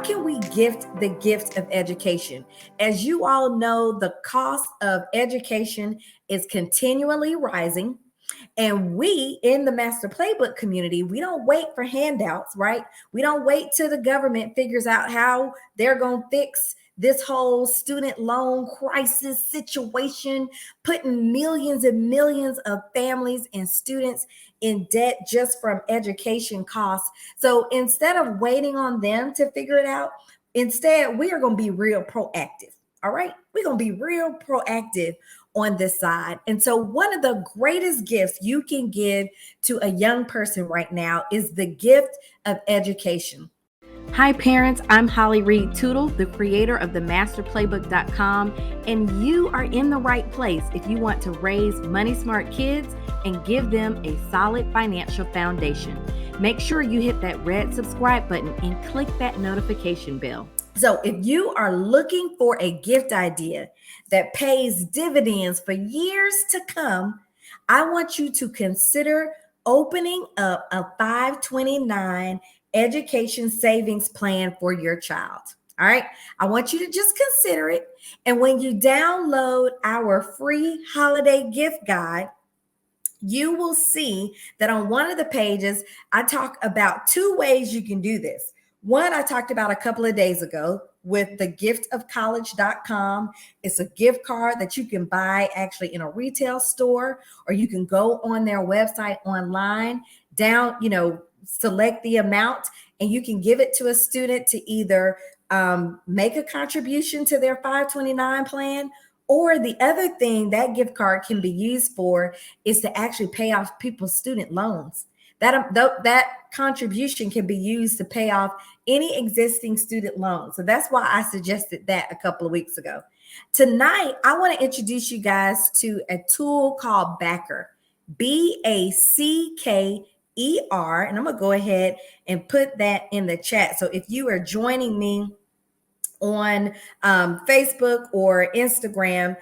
can we gift the gift of education? As you all know, the cost of education is continually rising. And we in the Master Playbook community, we don't wait for handouts, right? We don't wait till the government figures out how they're going to fix this whole student loan crisis situation, putting millions and millions of families and students in debt just from education costs. So instead of waiting on them to figure it out, instead, we are going to be real proactive. All right. We're going to be real proactive on this side. And so one of the greatest gifts you can give to a young person right now is the gift of education. Hi parents, I'm Holly Reid Tootle, the creator of the masterplaybook.com, and you are in the right place if you want to raise money smart kids and give them a solid financial foundation. Make sure you hit that red subscribe button and click that notification bell. So if you are looking for a gift idea that pays dividends for years to come, I want you to consider opening up a 529 education savings plan for your child. All right. I want you to just consider it. And when you download our free holiday gift guide, you will see that on one of the pages, I talk about two ways you can do this. One, I talked about a couple of days ago with the giftofcollege.com. It's a gift card that you can buy actually in a retail store, or you can go on their website online, select the amount, and you can give it to a student to either make a contribution to their 529 plan, or the other thing that gift card can be used for is to actually pay off people's student loans. That contribution can be used to pay off any existing student loans. So that's why I suggested that a couple of weeks ago. Tonight, I want to introduce you guys to a tool called Backer, Backer. And I'm going to go ahead and put that in the chat. So if you are joining me on Facebook or Instagram,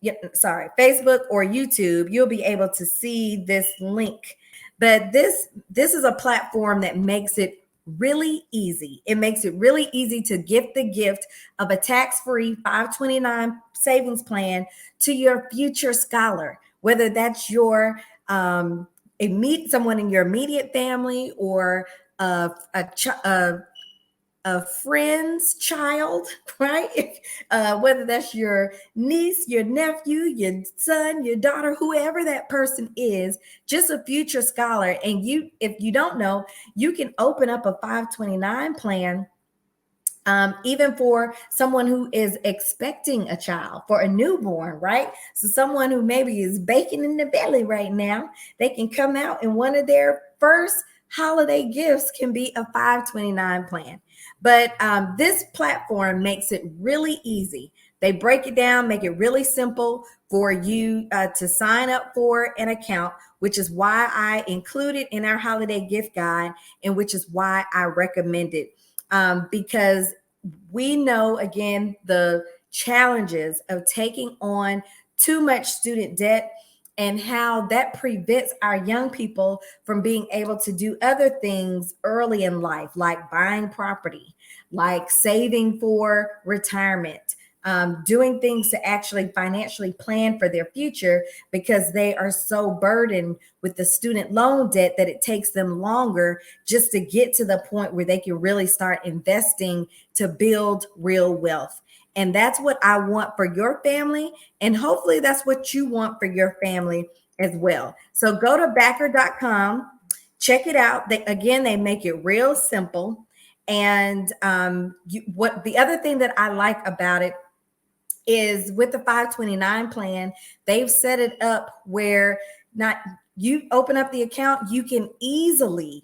Facebook or YouTube, you'll be able to see this link. But this is a platform that makes it really easy. It makes it really easy to gift the gift of a tax-free 529 savings plan to your future scholar, whether that's your someone in your immediate family or a friend's child, right? Whether that's your niece, your nephew, your son, your daughter, whoever that person is, just a future scholar. And if you don't know, you can open up a 529 plan even for someone who is expecting a child, for a newborn, right? So someone who maybe is baking in the belly right now, they can come out and one of their first holiday gifts can be a 529 plan. But this platform makes it really easy. They break it down, make it really simple for you to sign up for an account, which is why I include it in our holiday gift guide, and which is why I recommend it. Because we know, again, the challenges of taking on too much student debt and how that prevents our young people from being able to do other things early in life, like buying property, like saving for retirement, doing things to actually financially plan for their future, because they are so burdened with the student loan debt that it takes them longer just to get to the point where they can really start investing to build real wealth. And that's what I want for your family. And hopefully that's what you want for your family as well. So go to backer.com, check it out. They make it real simple. And what the other thing that I like about it is with the 529 plan, they've set it up where you open up the account, you can easily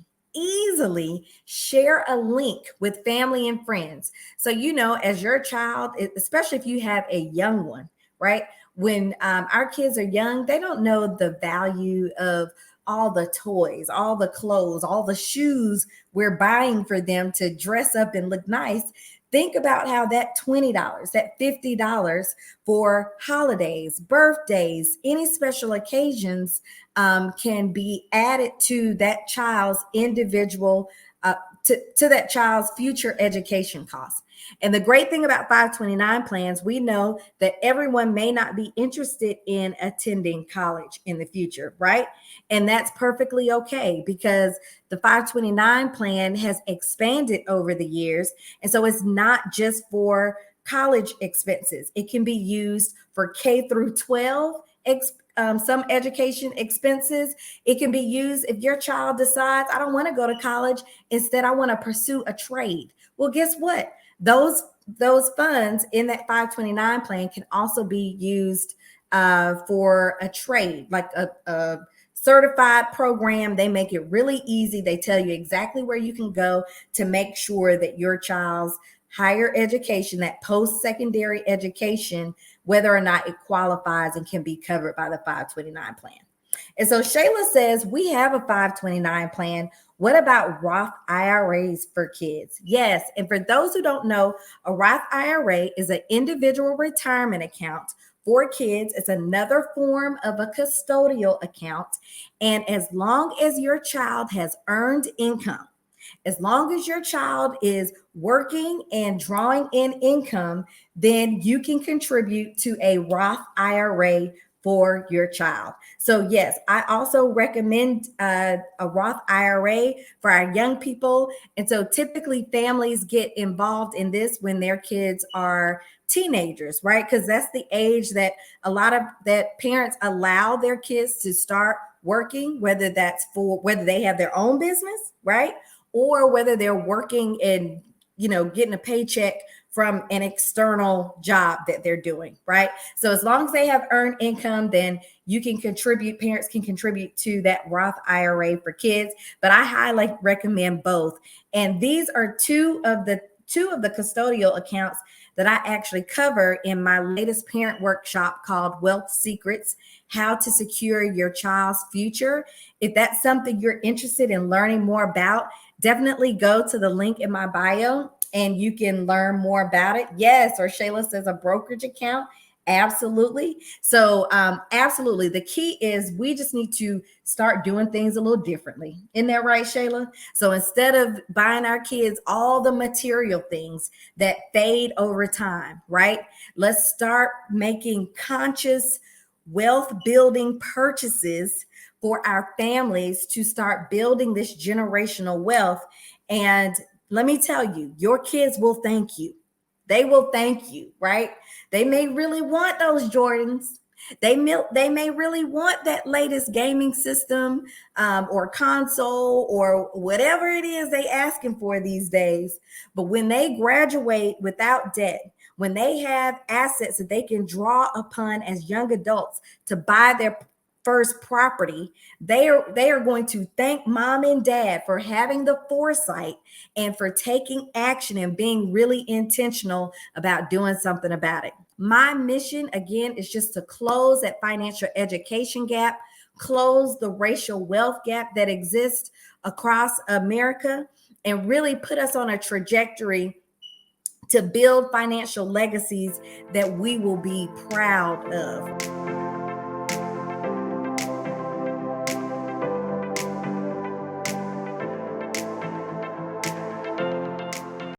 share a link with family and friends. So, as your child, especially if you have a young one, right? When our kids are young, they don't know the value of all the toys, all the clothes, all the shoes we're buying for them to dress up and look nice. Think about how that $20, that $50 for holidays, birthdays, any special occasions can be added to that child's individual to that child's future education costs. And the great thing about 529 plans, we know that everyone may not be interested in attending college in the future, right? And that's perfectly okay, because the 529 plan has expanded over the years. And so it's not just for college expenses. It can be used for K through 12 some education expenses. It can be used if your child decides, I don't want to go to college. Instead, I want to pursue a trade. Well, guess what? Those funds in that 529 plan can also be used for a trade, like a certified program. They make it really easy. They tell you exactly where you can go to make sure that your child's higher education, that post-secondary education, whether or not it qualifies and can be covered by the 529 plan. And so Shayla says, we have a 529 plan. What about Roth IRAs for kids? Yes. And for those who don't know, a Roth IRA is an individual retirement account for kids. It's another form of a custodial account. And as long as your child has earned income, as long as your child is working and drawing in income, then you can contribute to a Roth IRA for your child. So yes, I also recommend a Roth IRA for our young people. And so typically families get involved in this when their kids are teenagers, right? Because that's the age that a lot of that parents allow their kids to start working, whether they have their own business, right? Or whether they're working and, getting a paycheck from an external job that they're doing, right? So as long as they have earned income, then you can contribute, parents can contribute to that Roth IRA for kids, but I highly recommend both. And these are two of the custodial accounts that I actually cover in my latest parent workshop called Wealth Secrets: How to Secure Your Child's Future. If that's something you're interested in learning more about, definitely go to the link in my bio and you can learn more about it. Yes, or Shayla says a brokerage account. Absolutely. So absolutely. The key is we just need to start doing things a little differently. Isn't that right, Shayla? So instead of buying our kids all the material things that fade over time, right? Let's start making conscious wealth building purchases for our families to start building this generational wealth. And let me tell you, your kids will thank you. They will thank you, right? They may really want those Jordans. They may really want that latest gaming system or console or whatever it is they asking for these days. But when they graduate without debt, when they have assets that they can draw upon as young adults to buy their first property, they are going to thank mom and dad for having the foresight and for taking action and being really intentional about doing something about it. My mission, again, is just to close that financial education gap, close the racial wealth gap that exists across America, and really put us on a trajectory to build financial legacies that we will be proud of.